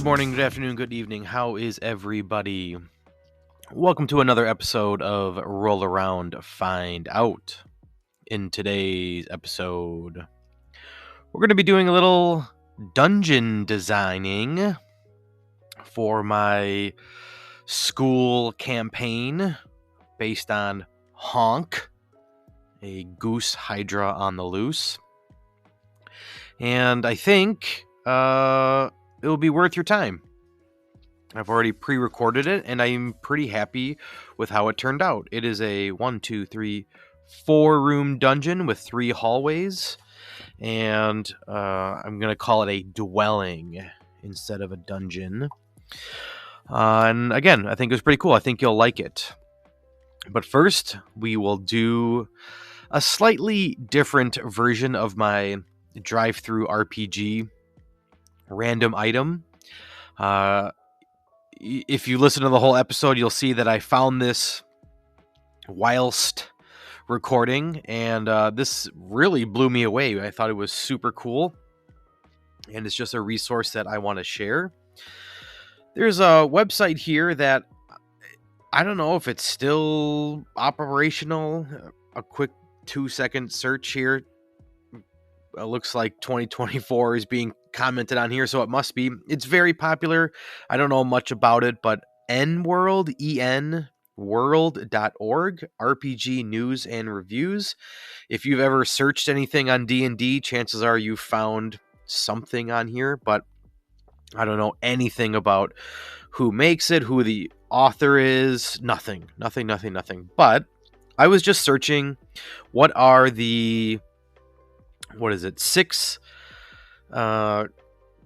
Good morning, good afternoon, good evening. How is everybody? Welcome to another episode of Roll Around Find Out. In today's episode, we're going to be doing a little dungeon designing for my school campaign based on Honk, a goose hydra on the loose. And I think it will be worth your time. I've already pre-recorded it, and I'm pretty happy with how it turned out. It is a 4-room dungeon with 3 hallways, and I'm going to call it a dwelling instead of a dungeon. And again, I think it was pretty cool. I think you'll like it. But first, we will do a slightly different version of my drive-through RPG random item. If you listen to the whole episode, you'll see that I found this whilst recording, and this really blew me away. I thought it was super cool, and it's just a resource that I want to share. There's a website here that I don't know if it's still operational. A quick 2-second search here. It looks like 2024 is being commented on here, so it must be. It's very popular. I don't know much about it, but nworld, enworld.org, RPG news and reviews. If you've ever searched anything on D&D, chances are you found something on here, but I don't know anything about who makes it, who the author is, nothing. But I was just searching what are the 6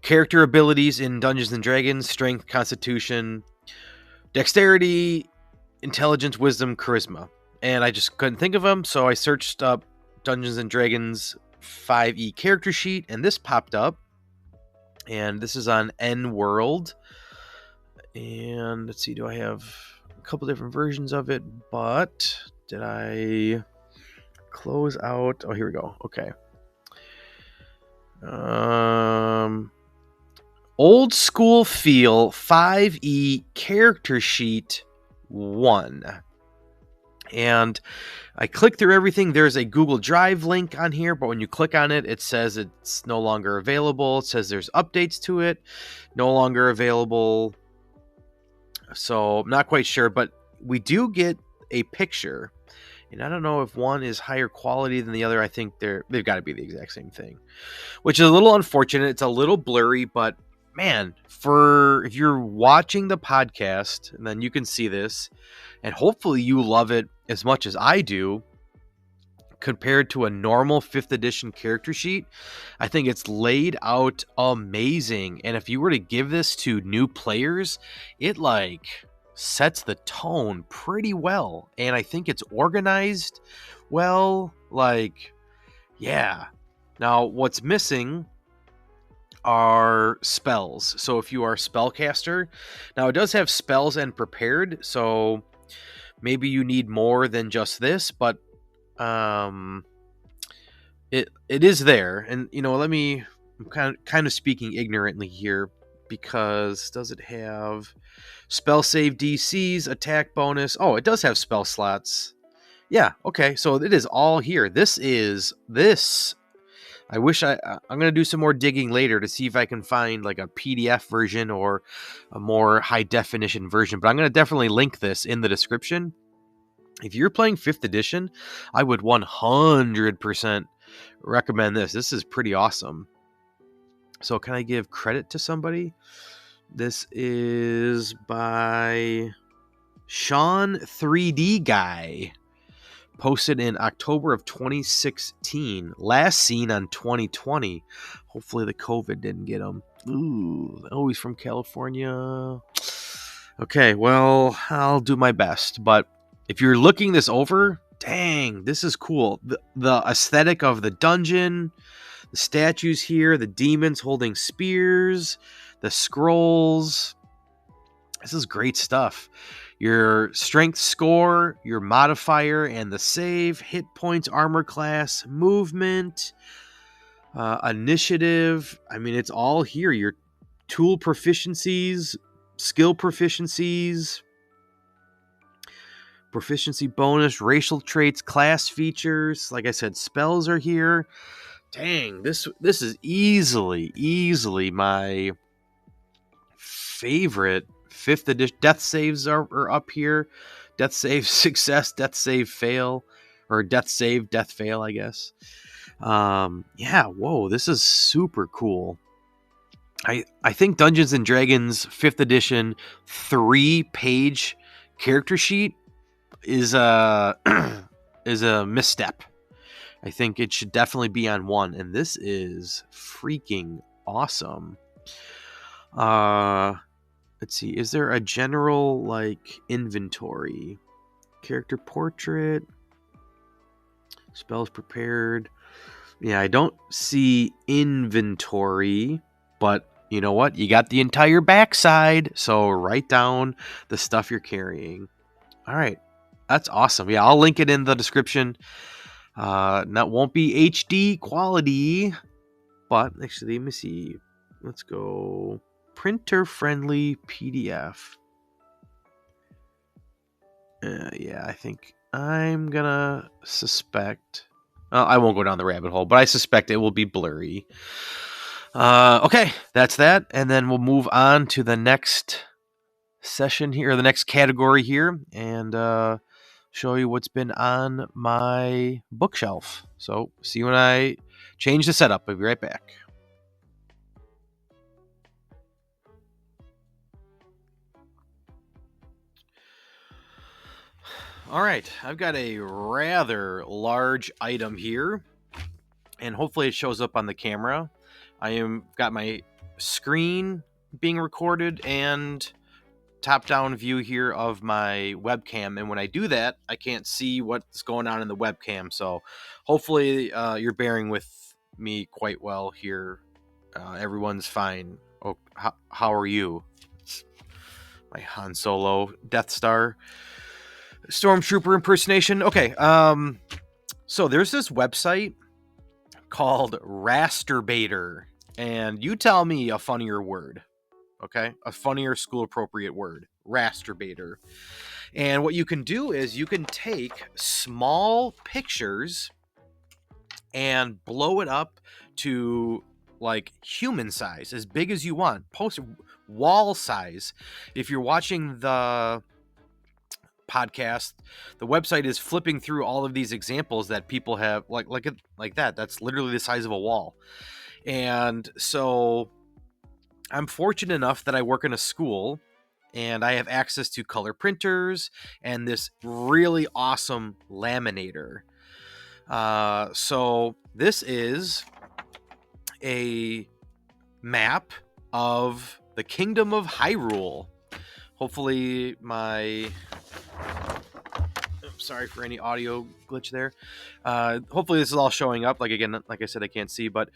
character abilities in Dungeons and Dragons: strength, constitution, dexterity, intelligence, wisdom, charisma. And I just couldn't think of them, so I searched up Dungeons and Dragons 5e character sheet, and this popped up. And this is on nworld. And let's see, do I have a couple different versions of it? But did I close out? Oh, here we go. Okay. Old school feel 5e character sheet 1. And I clicked through everything. There's a Google Drive link on here, but when you click on it, it says it's no longer available. It says there's updates to it, no longer available. So I'm not quite sure, but we do get a picture. And I don't know if one is higher quality than the other. I think they've got to be the exact same thing, which is a little unfortunate. It's a little blurry, but man, if you're watching the podcast, and then you can see this, and hopefully you love it as much as I do, compared to a normal 5th edition character sheet, I think it's laid out amazing. And if you were to give this to new players, it sets the tone pretty well, and I think it's organized well. Yeah. Now, what's missing are spells. So if you are a spellcaster, now it does have spells and prepared, so maybe you need more than just this, but it is there. And I'm kind of speaking ignorantly here, because does it have spell save DCs, attack bonus? Oh, it does have spell slots. Yeah, okay, so it is all here. I wish I'm going to do some more digging later to see if I can find a PDF version or a more high definition version, but I'm going to definitely link this in the description. If you're playing 5th edition, I would 100% recommend this. This is pretty awesome. So can I give credit to somebody? This is by Sean 3D Guy. Posted in October of 2016. Last seen on 2020. Hopefully the COVID didn't get him. Ooh, oh, he's from California. Okay, well, I'll do my best. But if you're looking this over, dang, this is cool. The aesthetic of the dungeon, the statues here, the demons holding spears, the scrolls. This is great stuff. Your strength score, your modifier, and the save, hit points, armor class, movement, initiative. I mean, it's all here. Your tool proficiencies, skill proficiencies, proficiency bonus, racial traits, class features. Like I said, spells are here. Dang, this is easily my favorite 5th edition. Death saves are up here. Death save success, death save fail, or death save, death fail, I guess. Yeah, whoa, this is super cool. I think Dungeons and Dragons 5th edition 3-page character sheet is a is a misstep. I think it should definitely be on 1, and this is freaking awesome. Let's see, is there a general like inventory? Character portrait, spells prepared. Yeah, I don't see inventory, but you know what? You got the entire backside, so write down the stuff you're carrying. All right, that's awesome. Yeah, I'll link it in the description. That won't be HD quality, but actually, let me see. Let's go printer-friendly PDF. Yeah, I think I'm gonna suspect. I won't go down the rabbit hole, but I suspect it will be blurry. Okay, that's that, and then we'll move on to the next session here, or the next category here, and show you what's been on my bookshelf. So, see you when I change the setup. I'll be right back. All right, I've got a rather large item here, and hopefully it shows up on the camera. Got my screen being recorded and top-down view here of my webcam, and when I do that, I can't see what's going on in the webcam, so hopefully you're bearing with me quite well here. Everyone's fine. Oh, how are you? It's my Han Solo Death Star Stormtrooper impersonation. Okay, so there's this website called Rasterbator, and you tell me a funnier word. Okay, a funnier school appropriate word. Rasterbator. And what you can do is you can take small pictures and blow it up to like human size, as big as you want, post wall size. If you're watching the podcast, the website is flipping through all of these examples that people have like that. That's literally the size of a wall. And so I'm fortunate enough that I work in a school and I have access to color printers and this really awesome laminator. So this is a map of the Kingdom of Hyrule. Hopefully sorry for any audio glitch there. Hopefully this is all showing up. Like I said, I can't see, but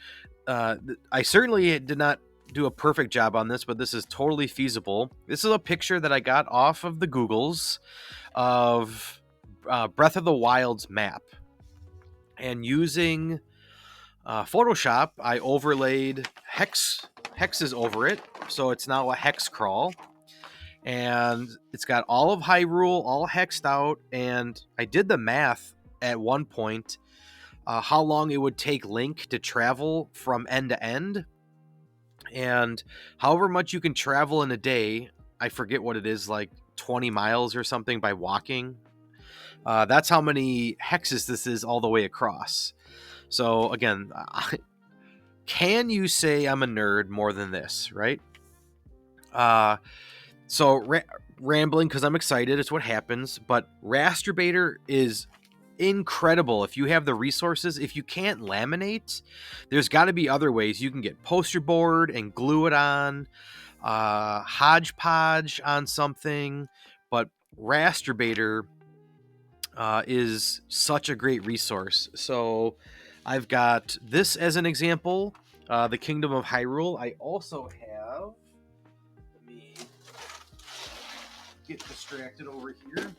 I certainly did not do a perfect job on this, but this is totally feasible. This is a picture that I got off of the Googles of Breath of the Wild's map. And using Photoshop, I overlaid hexes over it, so it's now a hex crawl. And it's got all of Hyrule all hexed out, and I did the math at one point how long it would take Link to travel from end to end. And however much you can travel in a day, I forget what it is, like 20 miles or something by walking. That's how many hexes this is all the way across. So again, can you say I'm a nerd more than this, right? So rambling because I'm excited. It's what happens. But Rasterbator is incredible if you have the resources. If you can't laminate, there's got to be other ways. You can get poster board and glue it on, hodgepodge on something. But Rasterbator is such a great resource. So I've got this as an example, the Kingdom of Hyrule. I also have, let me get distracted over here.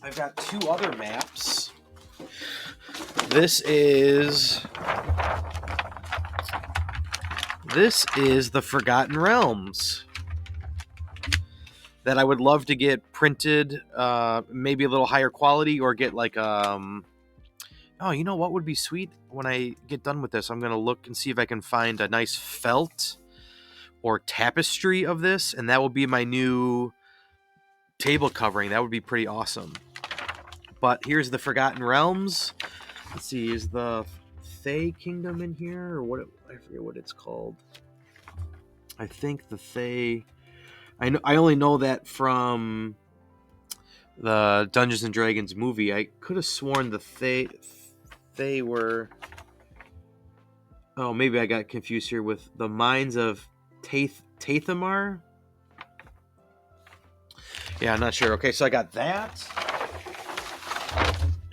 I've got two other maps. This is This is the Forgotten Realms that I would love to get printed, maybe a little higher quality, or get like oh, you know what would be sweet? When I get done with this, I'm gonna look and see if I can find a nice felt or tapestry of this, and that will be my new table covering. That would be pretty awesome. But here's the Forgotten Realms. Let's see, is the Thay Kingdom in here, or what? I forget what it's called. I think the Thay. I only know that from the Dungeons and Dragons movie. I could have sworn the Thay were. Oh, maybe I got confused here with the Mines of Tathamar. Yeah, I'm not sure. Okay, so I got that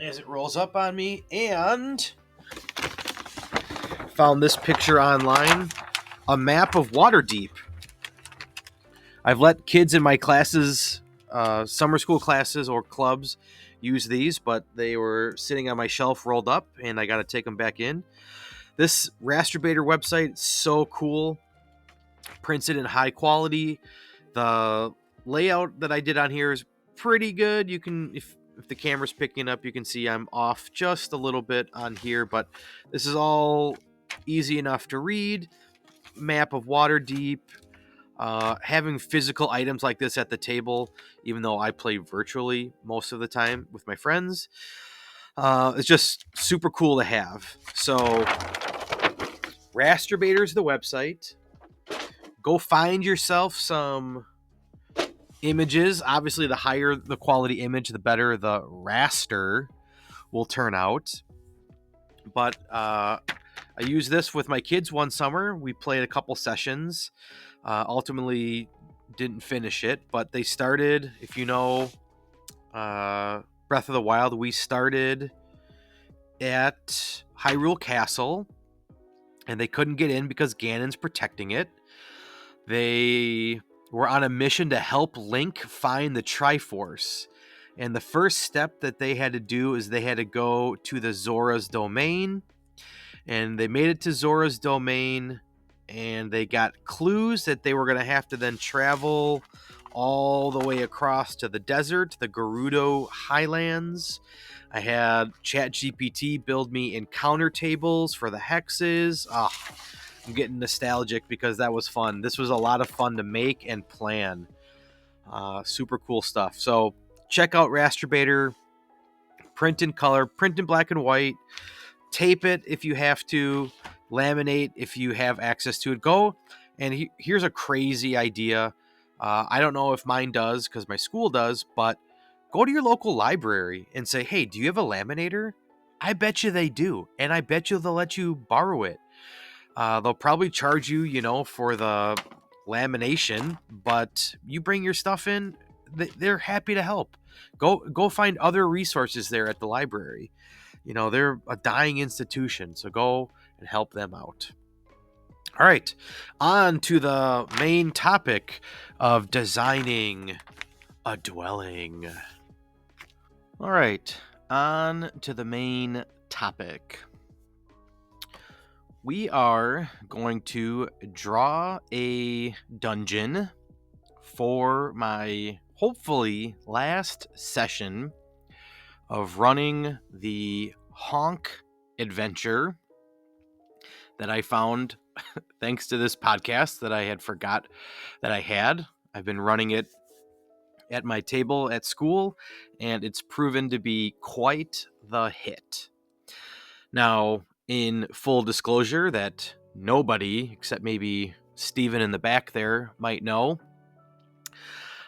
as it rolls up on me, and found this picture online, a map of Waterdeep. I've let kids in my classes, summer school classes or clubs, use these, but they were sitting on my shelf rolled up, and I got to take them back in. This Rasturbator website is so cool. Prints it in high quality. The layout that I did on here is pretty good. You can, if the camera's picking up, you can see I'm off just a little bit on here, but this is all easy enough to read. Map of Waterdeep. Having physical items like this at the table, even though I play virtually most of the time with my friends, it's just super cool to have. So Rasturbator's the website. Go find yourself some images. Obviously, the higher the quality image, the better the raster will turn out. But I used this with my kids one summer. We played a couple sessions. Ultimately didn't finish it, but they started, if you know Breath of the Wild, we started at Hyrule Castle, and they couldn't get in because Ganon's protecting it. They were on a mission to help Link find the Triforce. And the first step that they had to do is they had to go to the Zora's Domain. And they made it to Zora's Domain, and they got clues that they were going to have to then travel all the way across to the desert, the Gerudo Highlands. I had ChatGPT build me encounter tables for the hexes. I'm getting nostalgic because that was fun. This was a lot of fun to make and plan. Super cool stuff. So check out Rasturbator. Print in color, print in black and white. Tape it if you have to. Laminate if you have access to it. Go. And here's a crazy idea. I don't know if mine does because my school does, but go to your local library and say, hey, do you have a laminator? I bet you they do. And I bet you they'll let you borrow it. They'll probably charge you, for the lamination, but you bring your stuff in, they're happy to help. Go find other resources there at the library. They're a dying institution, so go and help them out. All right, on to the main topic of designing a dwelling. All right, on to the main topic. We are going to draw a dungeon for my hopefully last session of running the Honk adventure that I found thanks to this podcast that I had forgot that I had. I've been running it at my table at school, and it's proven to be quite the hit. Now, in full disclosure that nobody, except maybe Steven in the back there, might know,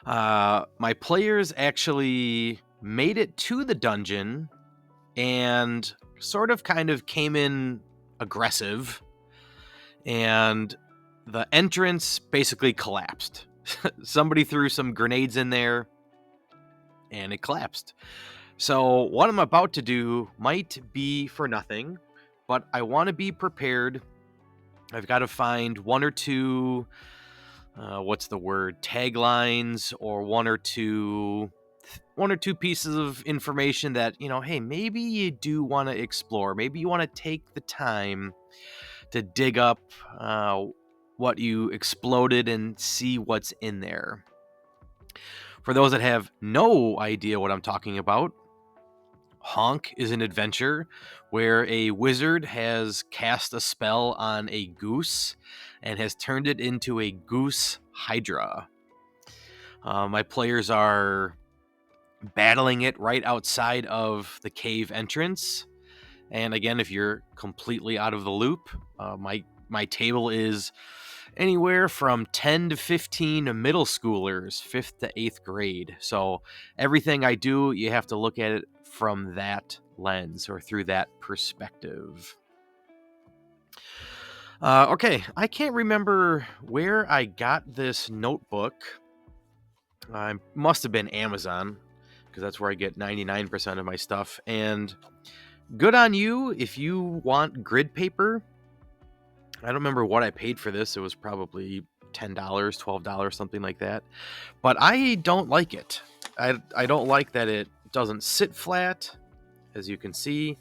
my players actually made it to the dungeon and sort of kind of came in aggressive, and the entrance basically collapsed. Somebody threw some grenades in there and it collapsed. So what I'm about to do might be for nothing, but I want to be prepared. I've got to find one or two, taglines, or one or two pieces of information that, hey, maybe you do want to explore. Maybe you want to take the time to dig up what you exploded and see what's in there. For those that have no idea what I'm talking about, Honk is an adventure where a wizard has cast a spell on a goose and has turned it into a goose hydra. My players are battling it right outside of the cave entrance. And again, if you're completely out of the loop, my table is anywhere from 10 to 15 middle schoolers, 5th to 8th grade. So everything I do, you have to look at it from that lens or through that perspective. Okay, I can't remember where I got this notebook. I must have been Amazon, because that's where I get 99% of my stuff. And good on you if you want grid paper. I don't remember what I paid for this. It was probably $10, $12, something like that. But I don't like it. I don't like that it doesn't sit flat, as you can see.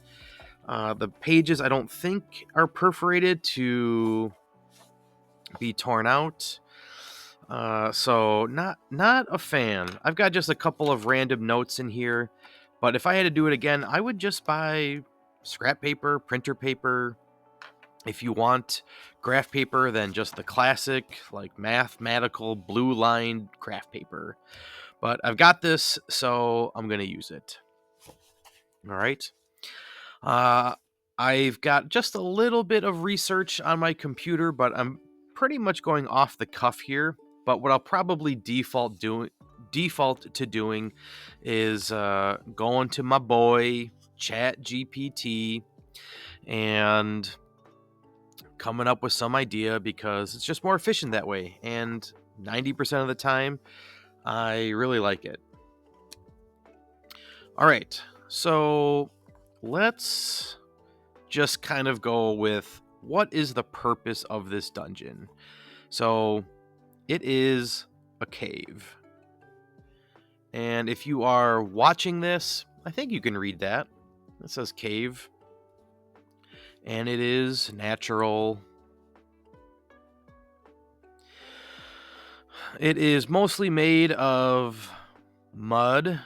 The pages I don't think are perforated to be torn out. So not a fan. I've got just a couple of random notes in here, but if I had to do it again, I would just buy scrap paper, printer paper. If you want graph paper, then just the classic, like mathematical blue lined craft paper. But I've got this, so I'm going to use it. All right. I've got just a little bit of research on my computer, but I'm pretty much going off the cuff here. But what I'll probably default to doing is going to my boy ChatGPT and coming up with some idea, because it's just more efficient that way. And 90% of the time, I really like it. All right, so let's just kind of go with what is the purpose of this dungeon. So it is a cave. And if you are watching this, I think you can read that. It says cave. And it is natural. It is mostly made of mud.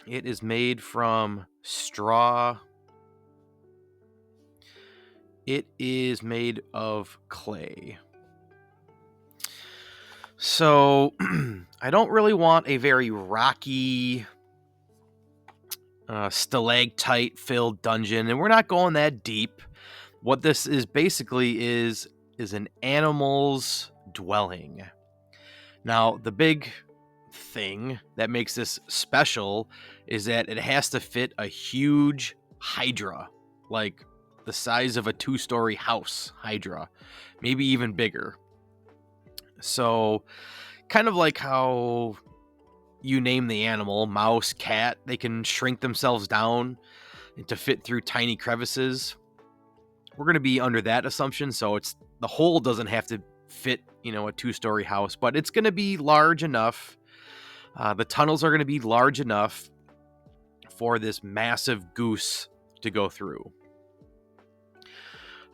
It is made from straw. It is made of clay. So I don't really want a very rocky, stalactite-filled dungeon, and we're not going that deep. What this is basically is an animal's dwelling. Now, the big thing that makes this special is that it has to fit a huge hydra, like the size of a 2-story house hydra, maybe even bigger. So, kind of like how you name the animal, mouse, cat, they can shrink themselves down to fit through tiny crevices. We're going to be under that assumption, so it's the hole doesn't have to fit, a 2-story house, but it's going to be large enough. The tunnels are going to be large enough for this massive goose to go through.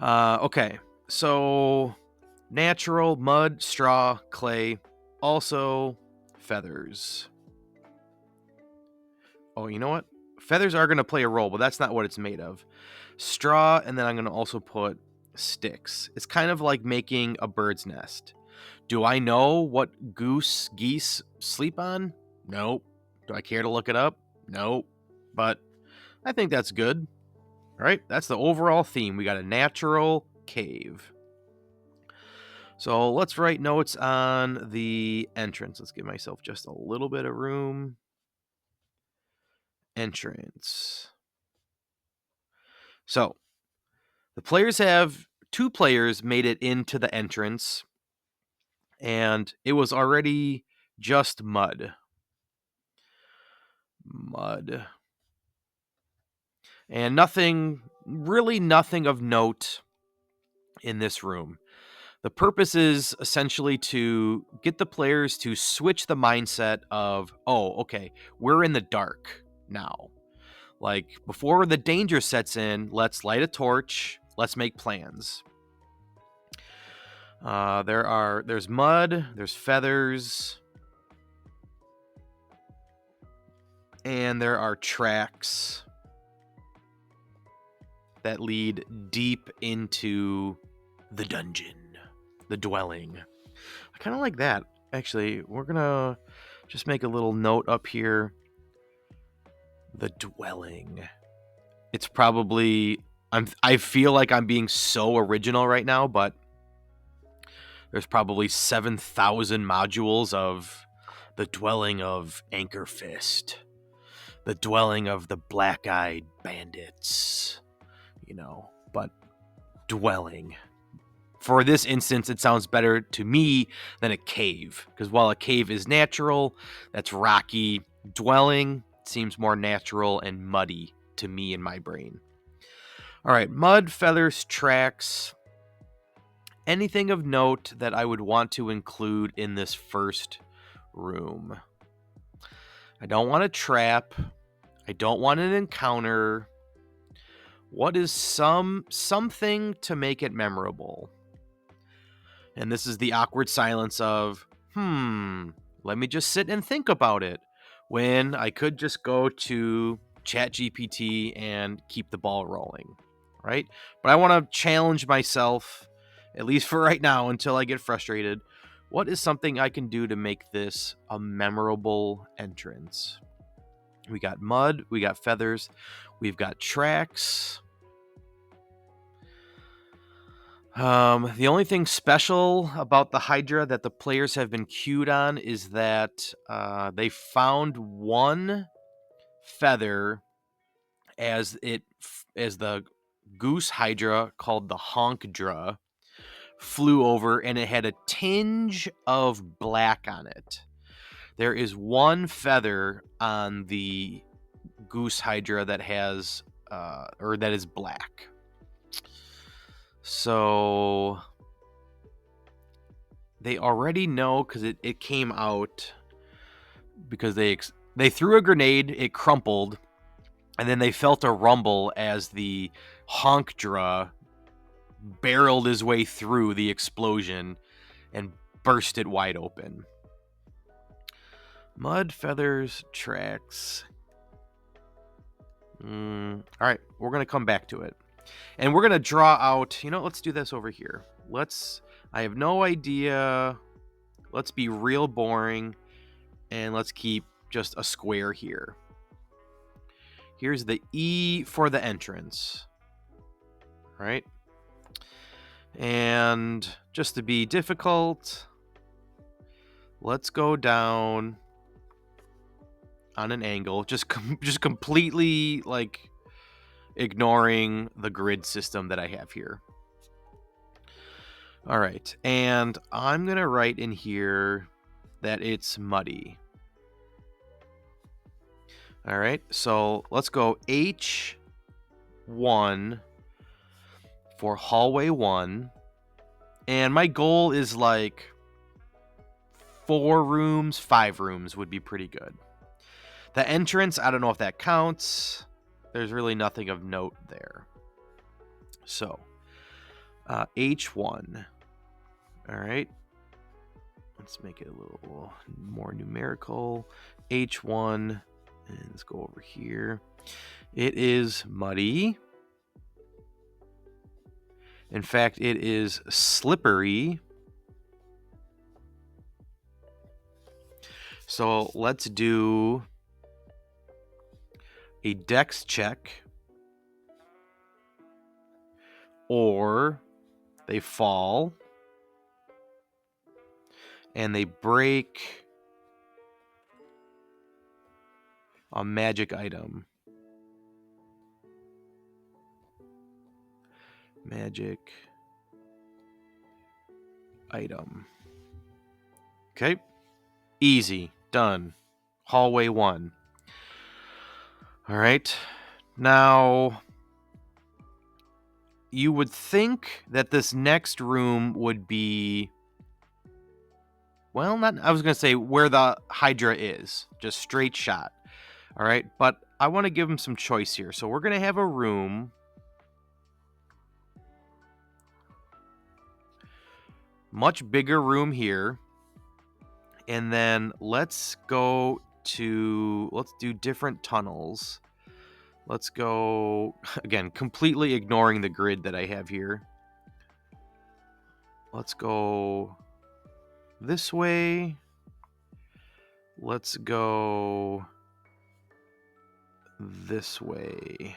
Okay, so natural, mud, straw, clay, also feathers. Oh, you know what? Feathers are going to play a role, but that's not what it's made of. Straw, and then I'm going to also put sticks. It's kind of like making a bird's nest. Do I know what geese sleep on? Nope. Do I care to look it up? Nope. But I think that's good. All right, that's the overall theme. We got a natural cave. So let's write notes on the entrance. Let's give myself just a little bit of room. Entrance. So the players have 2 players made it into the entrance, and it was already just mud. And nothing of note in this room. The purpose is essentially to get the players to switch the mindset of, oh, okay, we're in the dark now. Like, before the danger sets in, let's light a torch, let's make plans. There's mud, there's feathers, and there are tracks that lead deep into the dungeon, the dwelling. I kind of like that. Actually, we're gonna just make a little note up here. The dwelling. It's probably I feel like I'm being so original right now, but there's probably 7,000 modules of the dwelling of Anchor Fist, the dwelling of the Black-Eyed Bandits, but dwelling. For this instance, it sounds better to me than a cave, because while a cave is natural, that's rocky, dwelling seems more natural and muddy to me in my brain. All right, mud, feathers, tracks. Anything of note that I would want to include in this first room? I don't want a trap. I don't want an encounter. What is something to make it memorable? And this is the awkward silence of, let me just sit and think about it, when I could just go to ChatGPT and keep the ball rolling, right? But I want to challenge myself, at least for right now, until I get frustrated. What is something I can do to make this a memorable entrance? We got mud, we got feathers, we've got tracks. The only thing special about the Hydra that the players have been cued on is that they found one feather as the goose Hydra called the Honkdra flew over, and it had a tinge of black on it. There is one feather on the goose Hydra that has that is black. So they already know, because it came out, because they threw a grenade, it crumpled, and then they felt a rumble as the Honkdra barreled his way through the explosion and burst it wide open. Mud, feathers, tracks. All right, we're going to come back to it. And we're going to draw out, let's do this over here. I have no idea. Let's be real boring, and let's keep just a square here. Here's the E for the entrance, right? And just to be difficult, let's go down on an angle, just completely ignoring the grid system that I have here. All right, and I'm gonna write in here that it's muddy. All right, so let's go H1 for hallway 1, and my goal is 4 rooms, 5 rooms would be pretty good. The entrance, I don't know if that counts. There's really nothing of note there. So, H1. All right. Let's make it a little more numerical. H1. And let's go over here. It is muddy. In fact, it is slippery. So let's do a dex check, or they fall and they break a magic item. Magic item. Okay. Easy. Done. Hallway 1. All right. Now, you would think that this next room would be, well, I was going to say where the Hydra is. Just straight shot. All right. But I want to give them some choice here. So we're going to have a room Much bigger room here. And then let's do different tunnels. Let's go, again, completely ignoring the grid that I have here. Let's go this way. Let's go this way.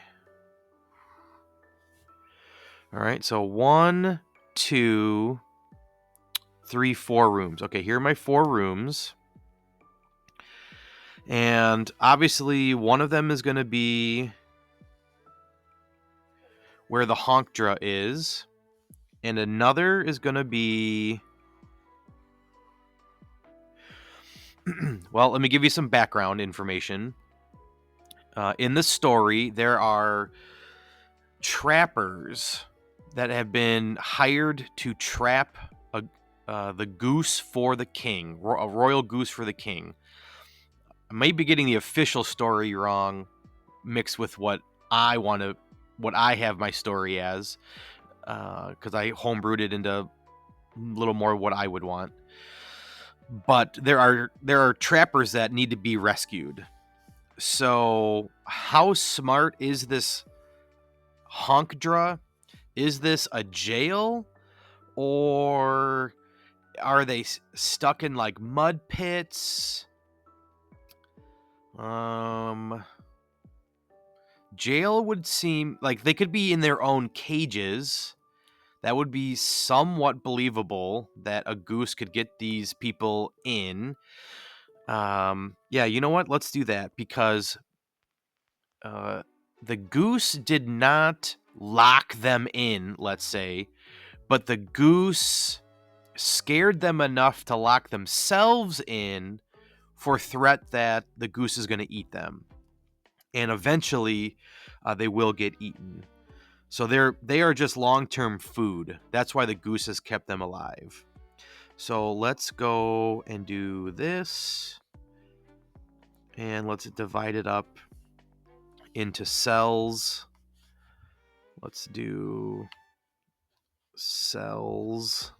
All right, so 1, 2, 3, 4 rooms. Okay, here are my 4 rooms. And obviously one of them is going to be where the Honkdra is. And another is going to be... well, let me give you some background information. In the story, there are trappers that have been hired to trap the goose for the king, a royal goose for the king. I may be getting the official story wrong, mixed with what I have my story as, because I homebrewed it into a little more what I would want. But there are trappers that need to be rescued. So how smart is this Honkdra? Is this a jail, or are they stuck in like mud pits? Jail would seem like they could be in their own cages. That would be somewhat believable that a goose could get these people in. Yeah, you know what? Let's do that, because the goose did not lock them in, let's say, but the goose scared them enough to lock themselves in for threat that the goose is going to eat them. And eventually they will get eaten. So they are just long-term food. That's why the goose has kept them alive. So let's go and do this. And let's divide it up into cells. Let's do cells.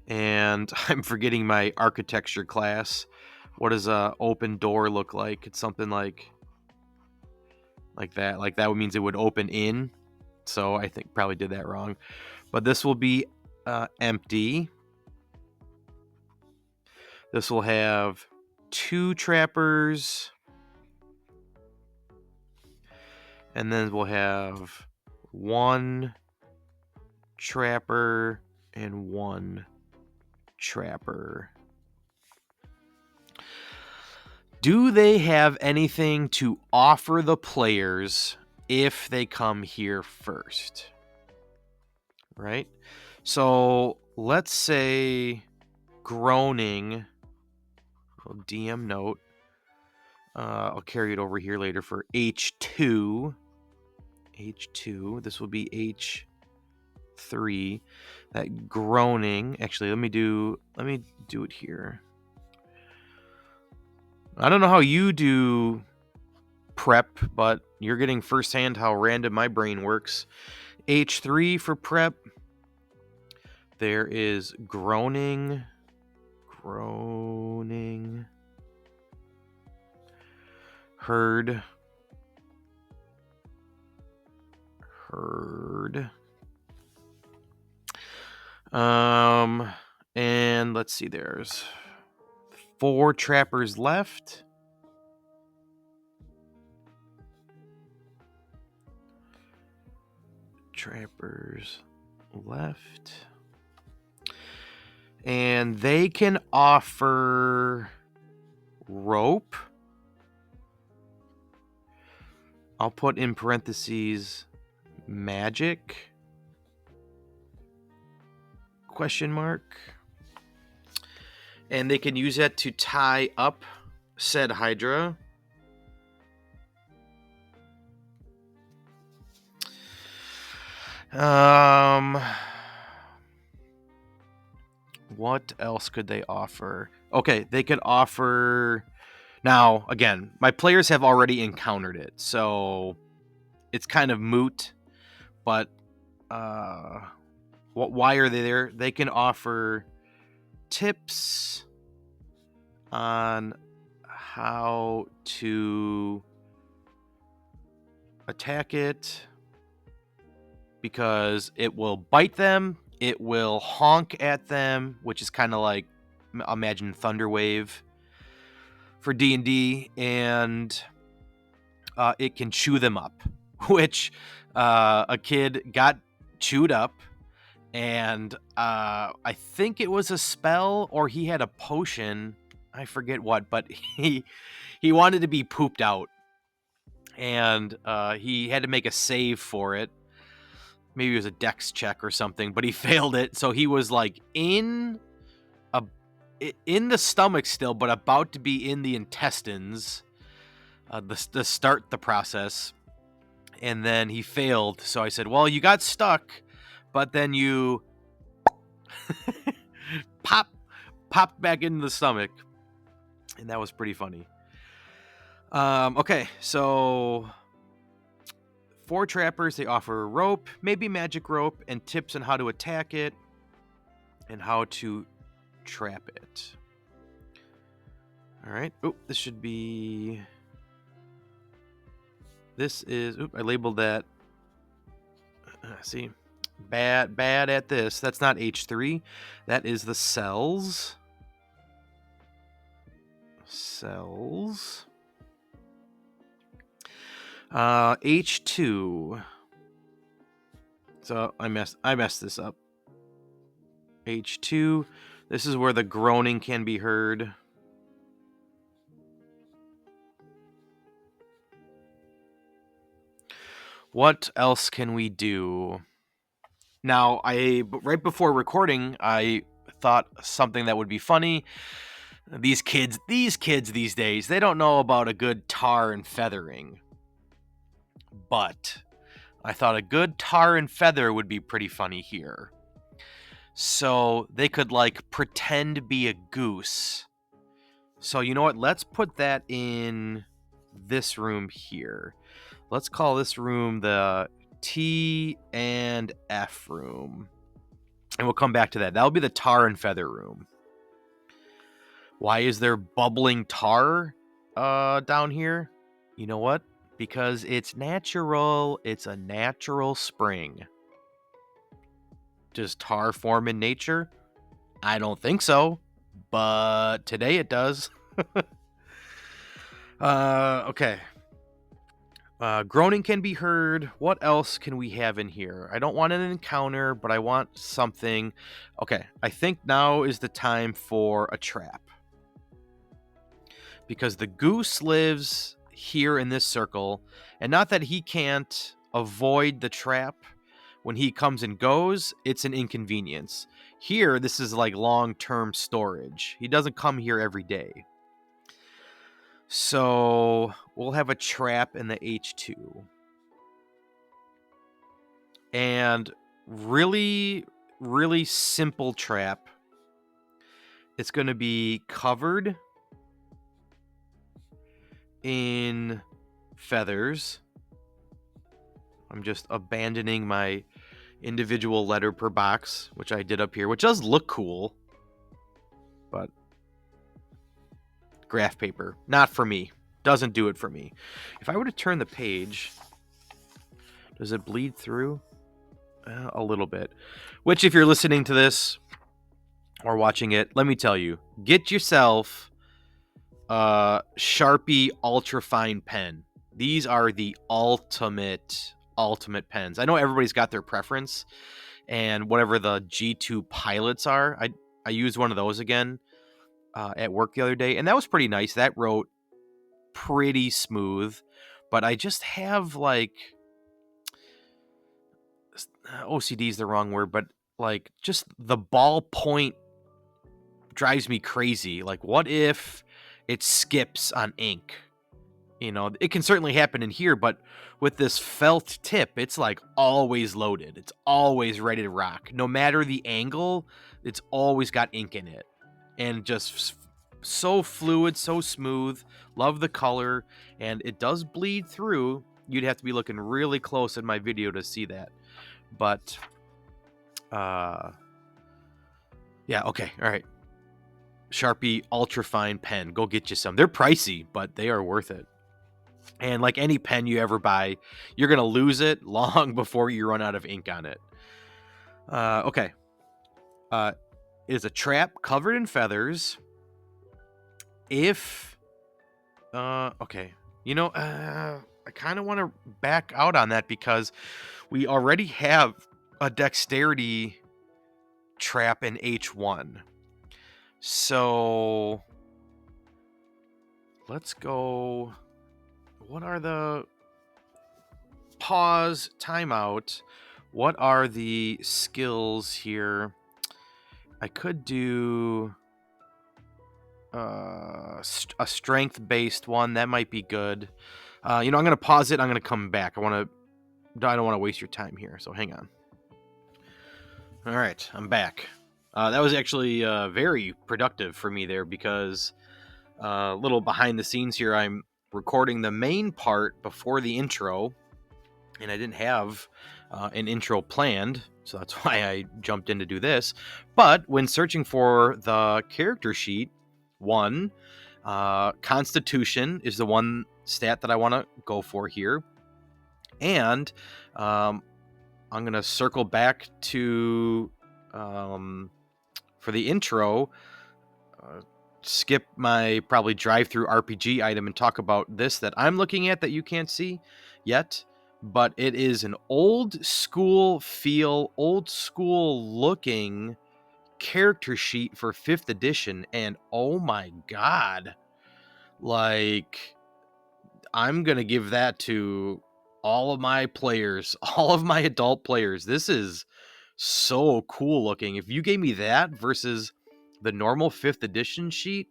And I'm forgetting my architecture class. What does a open door look like? It's something like that. Like that means it would open in. So I think probably did that wrong. But this will be empty. This will have 2 trappers. And then we'll have 1 trapper and 1 trapper. Do they have anything to offer the players if they come here first? Right? So let's say groaning. DM note. I'll carry it over here later for H2. H2. This will be H3. That groaning. Actually, let me do it here. I don't know how you do prep, but you're getting firsthand how random my brain works. H3 for prep. There is groaning. Herd. And let's see, there's 4 trappers left. And they can offer rope. I'll put in parentheses magic ? And they can use that to tie up said Hydra. What else could they offer? Okay, they could offer... Now, again, my players have already encountered it, so it's kind of moot. But Why are they there? They can offer tips on how to attack it, because it will bite them, it will honk at them, which is kind of like, imagine Thunderwave for D&D, and it can chew them up, which a kid got chewed up, and I think it was a spell, or he had a potion, I forget what, but he wanted to be pooped out, and he had to make a save for it. Maybe it was a dex check or something, but he failed it, so he was like in the stomach still, but about to be in the intestines, to start the process, and then he failed. So I said, well, you got stuck, but then you popped back into the stomach, and that was pretty funny. Okay, so for trappers, they offer rope, maybe magic rope, and tips on how to attack it and how to trap it. All right. Oh, this should be... This is... Oop, I labeled that. See? Bad at this. That's not H3. That is the cells. Cells. H2. So I messed this up. H2. This is where the groaning can be heard. What else can we do? Now, right before recording, I thought something that would be funny. These kids these days, they don't know about a good tar and feathering. But I thought a good tar and feather would be pretty funny here. So they could like pretend to be a goose. So you know what? Let's put that in this room here. Let's call this room the T and F room. And we'll come back to that. That'll be the tar and feather room. Why is there bubbling tar down here? You know what? Because it's natural. It's a natural spring. Does tar form in nature? I don't think so. But today it does. Okay. Groaning can be heard. What else can we have in here? I don't want an encounter, but I want something. Okay, I think now is the time for a trap. Because the goose lives here in this circle, and not that he can't avoid the trap when he comes and goes, it's an inconvenience. Here, this is like long-term storage. He doesn't come here every day. So we'll have a trap in the H2. And really, really simple trap. It's going to be covered in feathers. I'm just abandoning my individual letter per box, which I did up here, which does look cool. But graph paper, not for me. Doesn't do it for me. If I were to turn the page, does it bleed through? A little bit. Which, if you're listening to this or watching it, let me tell you, get yourself a Sharpie Ultrafine pen. These are the ultimate pens. I know everybody's got their preference, and whatever the G2 Pilots are, I used one of those again at work the other day, and that was pretty nice. That wrote pretty smooth, but I just have like OCD is the wrong word, but like just the ballpoint drives me crazy. Like, what if it skips on ink? You know, it can certainly happen in here, but with this felt tip, it's like always loaded. It's always ready to rock. No matter the angle, it's always got ink in it. And just so fluid, so smooth. Love the color, and it does bleed through. You'd have to be looking really close in my video to see that. But Yeah, okay, all right. Sharpie ultra fine pen. Go get you some. They're pricey, but they are worth it. And like any pen you ever buy, you're gonna lose it long before you run out of ink on it. Okay. It is a trap covered in feathers. If okay. I kind of want to back out on that because we already have a dexterity trap in H1. So let's go. What are the pause, timeout? What are the skills here? I could do a strength-based one. That might be good. I'm going to pause it. I'm going to come back. I don't want to waste your time here, so hang on. All right, I'm back. That was actually very productive for me there because a little behind the scenes here, I'm recording the main part before the intro, and I didn't have an intro planned, so that's why I jumped in to do this. But when searching for the character sheet, Constitution is the one stat that I want to go for here. And I'm going to circle back to, for the intro, skip my probably drive-through RPG item and talk about this that I'm looking at that you can't see yet. But it is an old school feel, old school looking character sheet for 5th edition. And oh my God, like, I'm going to give that to all of my players, all of my adult players. This is so cool looking. If you gave me that versus the normal 5th edition sheet,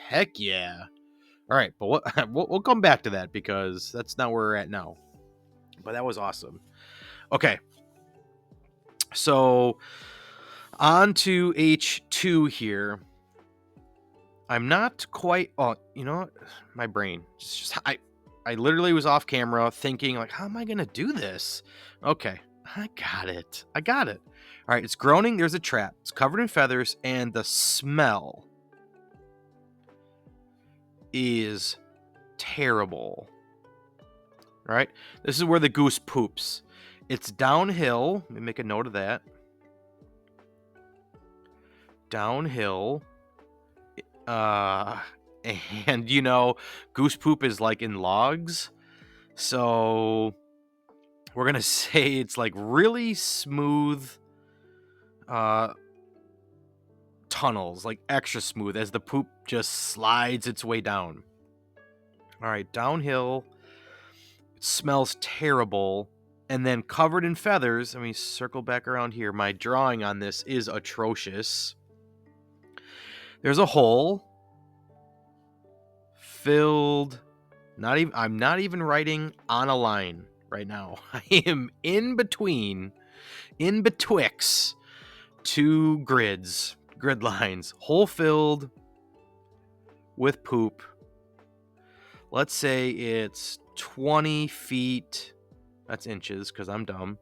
heck yeah. All right, but we'll come back to that because that's not where we're at now. But that was awesome. Okay. So on to H2 here. I'm not quite, my brain. I literally was off camera thinking like, how am I going to do this? Okay. I got it. All right. It's groaning. There's a trap. It's covered in feathers. And the smell is terrible. All right. This is where the goose poops. It's downhill. Let me make a note of that. Downhill. And goose poop is like in logs. So we're going to say it's like really smooth tunnels, like extra smooth as the poop just slides its way down. All right, downhill. It smells terrible. And then covered in feathers. Let me circle back around here. My drawing on this is atrocious. There's a hole filled. I'm not even writing on a line right now. I am in betwixt two grid lines. Hole filled with poop. Let's say it's 20 feet. That's inches because I'm dumb.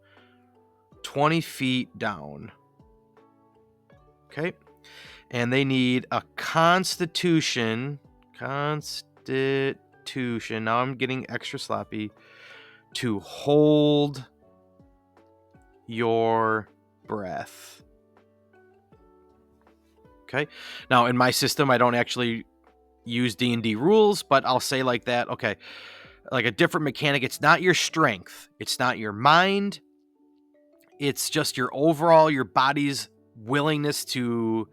20 feet down. Okay. And they need a constitution. Now I'm getting extra sloppy. To hold your breath. Okay. Now in my system, I don't actually use D&D rules, but I'll say like that. Okay. Like a different mechanic. It's not your strength. It's not your mind. It's just your body's willingness to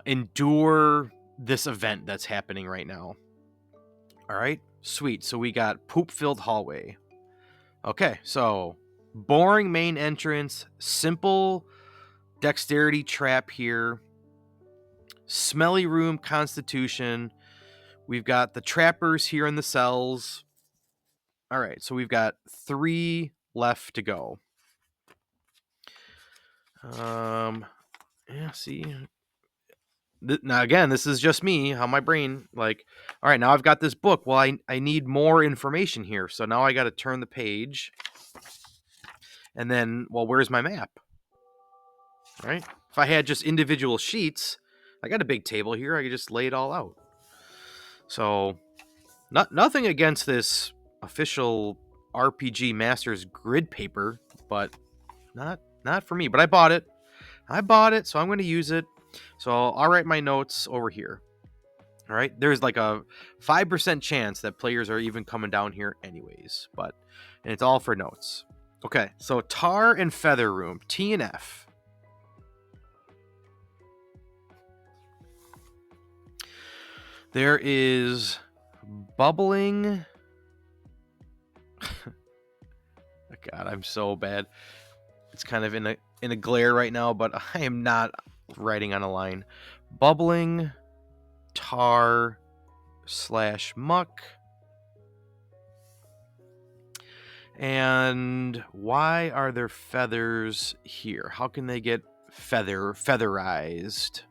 endure this event that's happening right now. All right, sweet. So we got poop-filled hallway. Okay, so boring main entrance, simple dexterity trap here, smelly room constitution. We've got the trappers here in the cells. All right, so we've got 3 left to go. Yeah, see. Now again, this is just me, how my brain, like, all right, now I've got this book. Well, I need more information here. So now I got to turn the page. And then, well, where's my map? right? If I had just individual sheets, I got a big table here. I could just lay it all out. So, nothing against this official RPG Masters grid paper, but not for me. But I bought it. So I'm going to use it. So I'll write my notes over here. All right. There's like a 5% chance that players are even coming down here anyways, and it's all for notes. Okay. So Tar and Feather Room, T and F. There is bubbling. God, I'm so bad. It's kind of in a glare right now, but I am not writing on a line. Bubbling tar / muck. And why are there feathers here? How can they get featherized?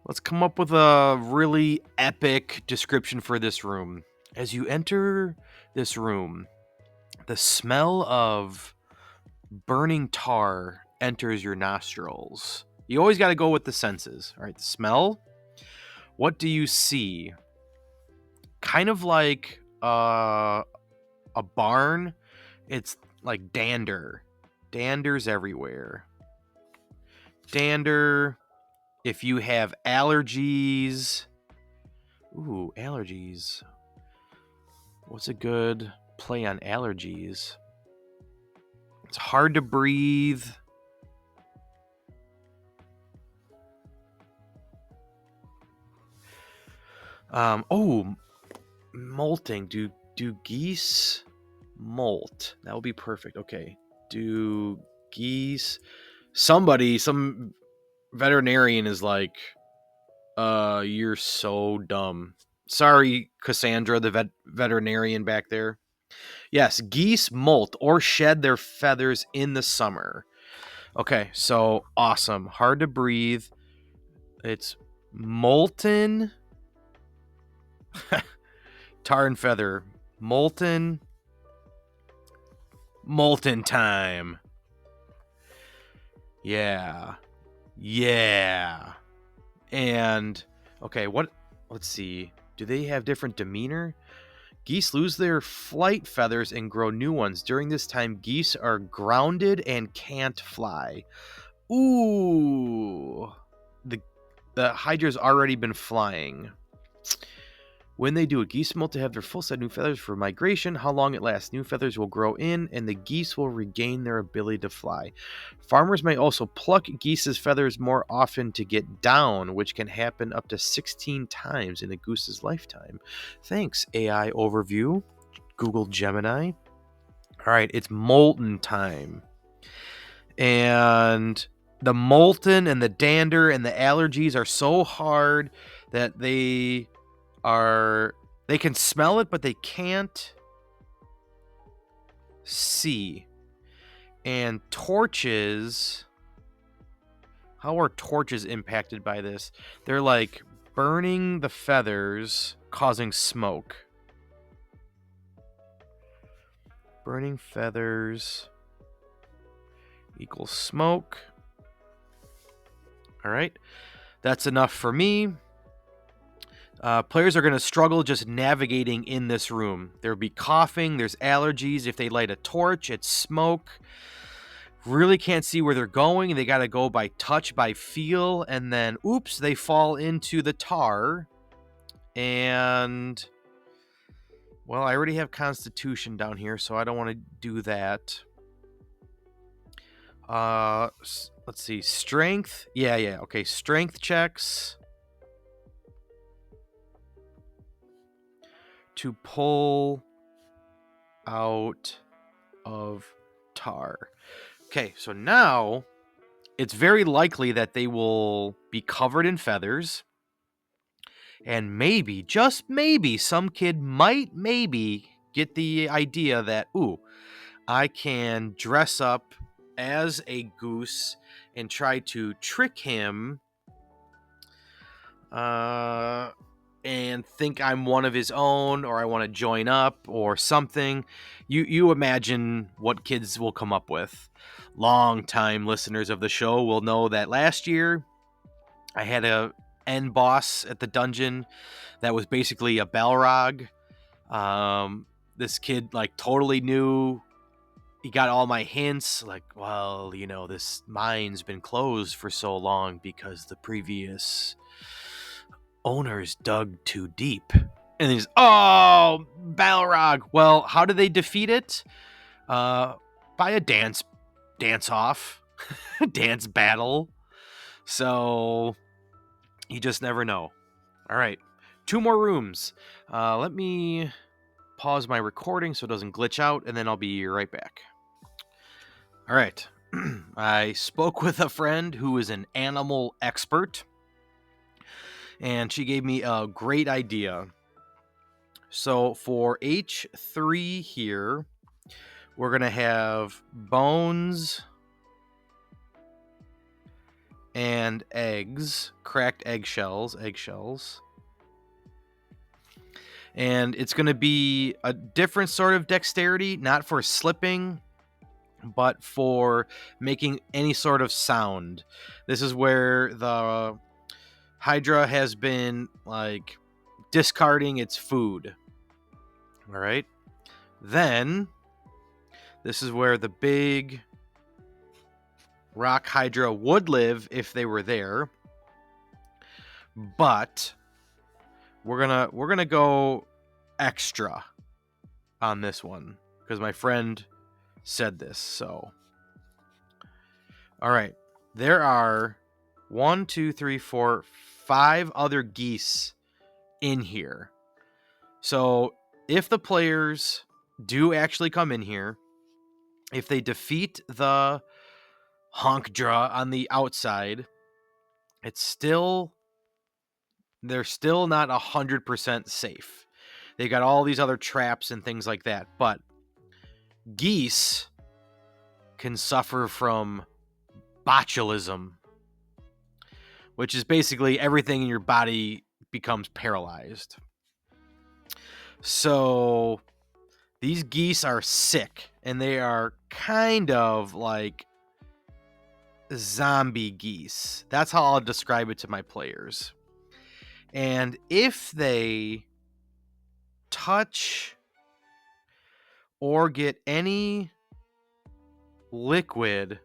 Let's come up with a really epic description for this room. As you enter this room, the smell of burning tar enters your nostrils. You always got to go with the senses. All right, the smell. What do you see? Kind of like a barn. It's like dander. Dander's everywhere. Dander. If you have allergies. Ooh, allergies. What's a good play on allergies? It's hard to breathe. Molting. Do geese molt? That would be perfect. Okay. Do geese... some veterinarian is like, you're so dumb. Sorry, Cassandra, the veterinarian back there. Yes, geese molt or shed their feathers in the summer. Okay, so awesome. Hard to breathe. It's molten. Tar and feather. Molten time. Yeah. And okay, let's see. Do they have different demeanor? Geese lose their flight feathers and grow new ones. During this time, geese are grounded and can't fly. Ooh. The hydra's already been flying. When they do a geese molt to have their full set of new feathers for migration, how long it lasts. New feathers will grow in, and the geese will regain their ability to fly. Farmers may also pluck geese's feathers more often to get down, which can happen up to 16 times in a goose's lifetime. Thanks, AI overview. Google Gemini. All right, it's molten time. And the molten and the dander and the allergies are so hard that they can smell it, but they can't see. And torches, how are torches impacted by this? They're like burning the feathers, causing smoke. Burning feathers equals smoke. All right, that's enough for me. Players are going to struggle just navigating in this room. There'll be coughing, there's allergies. If they light a torch, it's smoke. Really can't see where they're going. They got to go by touch, by feel, and then, oops, they fall into the tar. And, well, I already have Constitution down here, so I don't want to do that. Let's see. Strength. Yeah. Okay, strength checks. To pull out of tar. Okay, so now it's very likely that they will be covered in feathers. And maybe, just maybe, some kid might get the idea that, ooh, I can dress up as a goose and try to trick him. and think I'm one of his own, or I want to join up or something. You imagine what kids will come up with. Long-time listeners of the show will know that last year I had a end boss at the dungeon that was basically a Balrog. This kid like totally knew. He got all my hints, like, well, this mine's been closed for so long because the previous owners dug too deep. And he's, oh, Balrog. Well, how do they defeat it? By a dance off, dance battle. So you just never know. All right, 2 more rooms. Let me pause my recording so it doesn't glitch out, and then I'll be right back. All right. I spoke with a friend who is an animal expert, and she gave me a great idea. So for H3 here, we're going to have bones and eggs, cracked eggshells. And it's going to be a different sort of dexterity, not for slipping, but for making any sort of sound. This is where the Hydra has been like discarding its food. All right. Then this is where the big rock Hydra would live if they were there. But we're gonna go extra on this one because my friend said this. So all right, there are 1, 2, 3, 4, 5 other geese in here. So if the players do actually come in here, if they defeat the Honkdra on the outside, they're still not 100% safe. They got all these other traps and things like that, but geese can suffer from botulism, which is basically everything in your body becomes paralyzed. So these geese are sick, and they are kind of like zombie geese. That's how I'll describe it to my players. And if they touch or get any liquid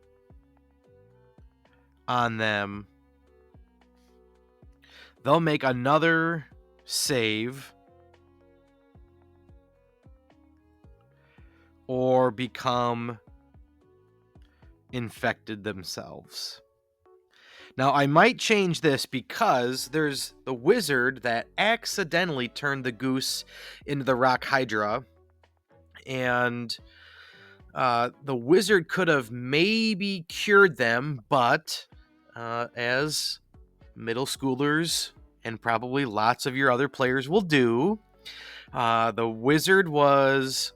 on them, they'll make another save or become infected themselves. Now, I might change this because there's the wizard that accidentally turned the goose into the rock Hydra, and the wizard could have maybe cured them, but as middle schoolers and probably lots of your other players will do, the wizard was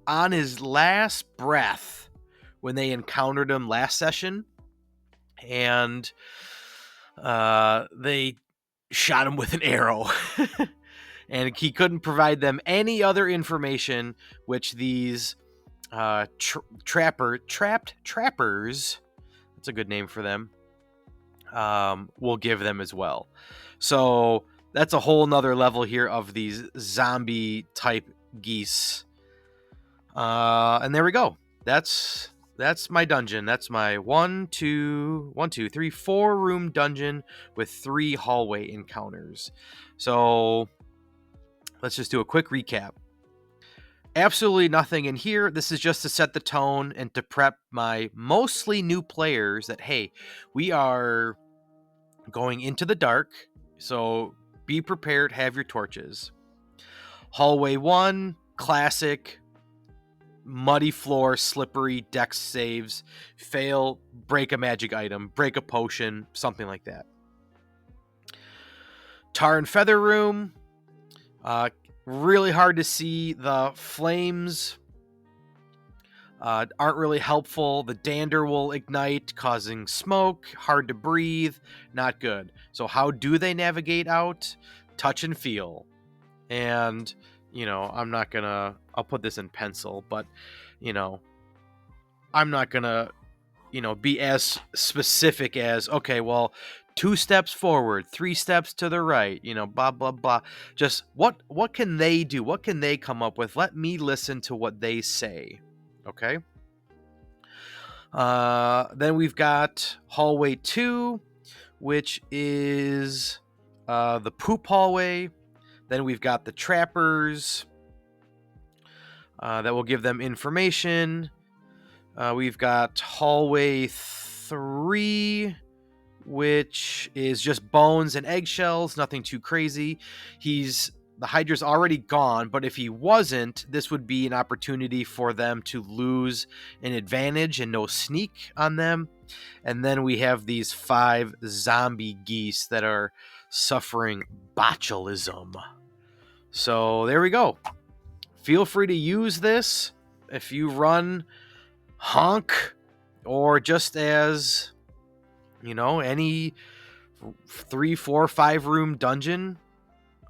on his last breath when they encountered him last session, and they shot him with an arrow. And he couldn't provide them any other information, which these trappers, that's a good name for them, will give them as well. So that's a whole nother level here of these zombie type geese. And there we go. That's my dungeon. That's my 4 room dungeon with 3 hallway encounters. So let's just do a quick recap. Absolutely nothing in here. This is just to set the tone and to prep my mostly new players that, hey, we are going into the dark, so be prepared, have your torches. Hallway 1, classic, muddy floor, slippery, dex saves, fail, break a magic item, break a potion, something like that. Tar and Feather room, really hard to see. The flames aren't really helpful. The dander will ignite, causing smoke, hard to breathe, not good. So how do they navigate out? touch and feel. And, I'll put this in pencil, but, I'm not going to, be as specific as, okay, well, 2 steps forward, 3 steps to the right, blah, blah, blah. Just what can they do? What can they come up with? Let me listen to what they say. Okay. Then we've got hallway 2, which is the poop hallway. Then we've got the trappers that will give them information. We've got hallway 3, which is just bones and eggshells, nothing too crazy. The Hydra's already gone, but if he wasn't, this would be an opportunity for them to lose an advantage and no sneak on them. And then we have these 5 zombie geese that are suffering botulism. So there we go. Feel free to use this if you run Honk, or just as, any 3, 4, 5 room dungeon.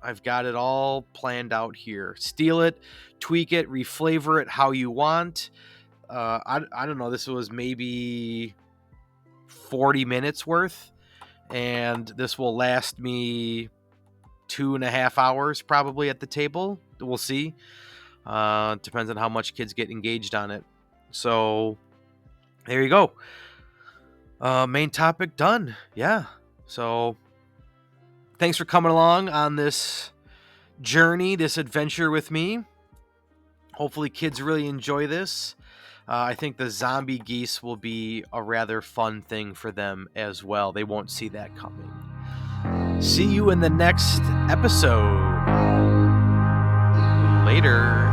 I've got it all planned out here. Steal it, tweak it, reflavor it how you want. I don't know. This was maybe 40 minutes worth, and this will last me 2.5 hours probably at the table. We'll see. Depends on how much kids get engaged on it. So there you go. Main topic done. Yeah. So thanks for coming along on this journey, this adventure with me. Hopefully kids really enjoy this. I think the zombie geese will be a rather fun thing for them as well. They won't see that coming. See you in the next episode. Later.